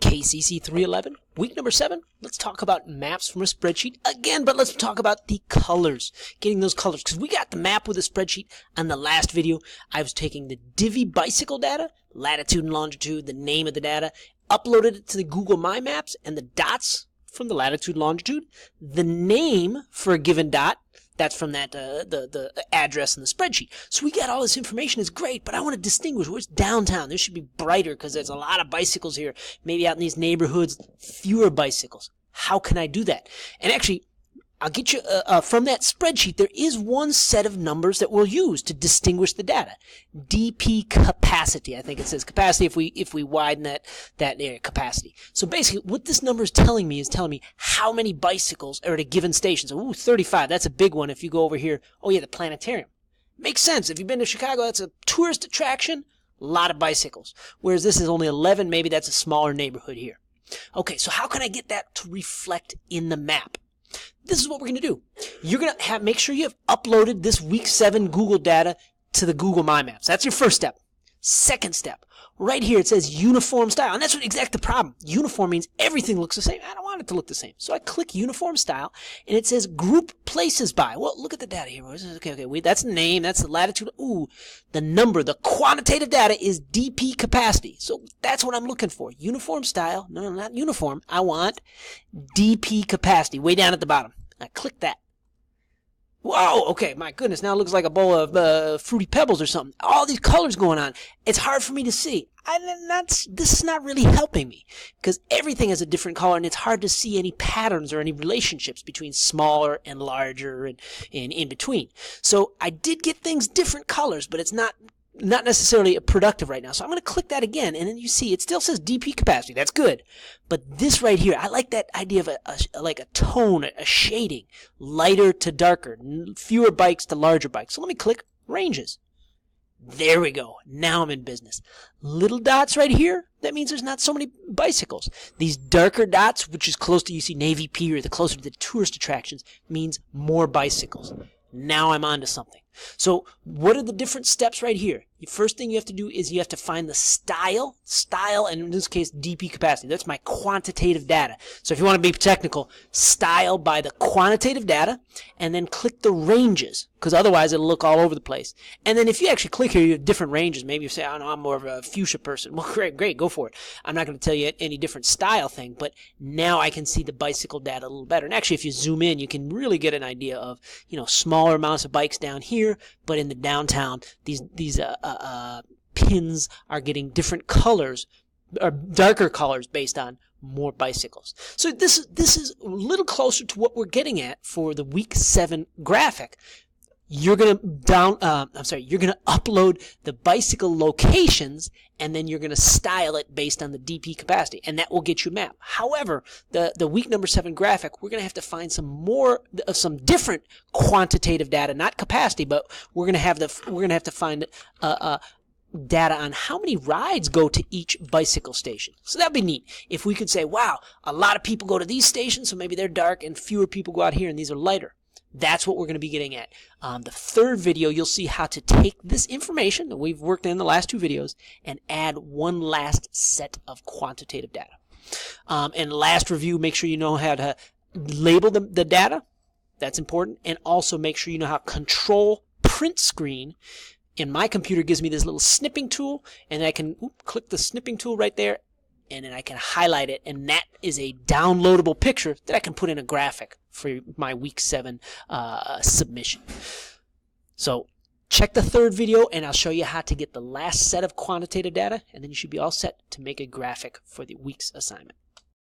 KCC311, week number 7. Let's talk about maps from a spreadsheet again, but let's talk about the colors, getting those colors, because we got the map with a spreadsheet. On the last video, I was taking the Divi bicycle data, latitude and longitude, the name of the data, uploaded it to the Google My Maps, and the dots from the latitude, longitude, the name for a given dot, that's from that the address in the spreadsheet. So we got all this information. It's great, but I want to distinguish where's downtown. This should be brighter because there's a lot of bicycles here. Maybe out in these neighborhoods, fewer bicycles. How can I do that? And actually, I'll get you from that spreadsheet. There is one set of numbers that we'll use to distinguish the data. DP capacity. I think it says capacity if we widen that area, capacity. So basically, what this number is telling me how many bicycles are at a given station. So, ooh, 35. That's a big one. If you go over here, oh yeah, the planetarium. Makes sense. If you've been to Chicago, that's a tourist attraction. A lot of bicycles. Whereas this is only 11. Maybe that's a smaller neighborhood here. Okay, so how can I get that to reflect in the map? This is what we're going to do. You're going to make sure you have uploaded this week 7 Google data to the Google My Maps. That's your first step. Second step, right here it says uniform style. And that's what exactly the problem. Uniform means everything looks the same. I don't want it to look the same. So I click uniform style and it says group places by. Well, look at the data here. Okay, wait, that's the name, that's the latitude. Ooh, the number, the quantitative data is DP capacity. So that's what I'm looking for. Uniform style. No, not uniform. I want DP capacity way down at the bottom. I click that. Whoa, okay, my goodness, now it looks like a bowl of Fruity Pebbles or something. All these colors going on. It's hard for me to see. This is not really helping me because everything has a different color and it's hard to see any patterns or any relationships between smaller and larger and in between. So I did get things different colors, but it's not necessarily productive right now. So I'm going to click that again, and then you see it still says DP capacity. That's good. But this right here, I like that idea of like a tone, a shading, lighter to darker, fewer bikes to larger bikes. So let me click ranges. There we go. Now I'm in business. Little dots right here, that means there's not so many bicycles. These darker dots, which is close to, you see, Navy Pier, the closer to the tourist attractions, means more bicycles. Now I'm on to something. So what are the different steps right here? The first thing you have to do is you have to find the style, and in this case, DP capacity. That's my quantitative data. So if you want to be technical, style by the quantitative data, and then click the ranges, because otherwise it'll look all over the place. And then if you actually click here, you have different ranges. Maybe you say, oh, no, I'm more of a fuchsia person. Well, great, go for it. I'm not going to tell you any different style thing, but now I can see the bicycle data a little better. And actually, if you zoom in, you can really get an idea of, smaller amounts of bikes down here, but in the downtown, these pins are getting different colors, or darker colors based on more bicycles. So this is a little closer to what we're getting at for the week 7 graphic. You're gonna you're gonna upload the bicycle locations, and then you're gonna style it based on the DP capacity, and that will get you a map. However, the week number 7 graphic, we're gonna have to find some different quantitative data, not capacity, but we're gonna have to find data on how many rides go to each bicycle station. So that'd be neat if we could say, wow, a lot of people go to these stations, so maybe they're dark, and fewer people go out here, and these are lighter. That's what we're going to be getting at. The third video, you'll see how to take this information that we've worked in the last 2 videos and add one last set of quantitative data. And last review, make sure you know how to label the data. That's important. And also make sure you know how to control print screen. And my computer gives me this little snipping tool, and I can click the snipping tool right there, and then I can highlight it, and that is a downloadable picture that I can put in a graphic for my week 7 submission. So check the 3rd video, and I'll show you how to get the last set of quantitative data, and then you should be all set to make a graphic for the week's assignment.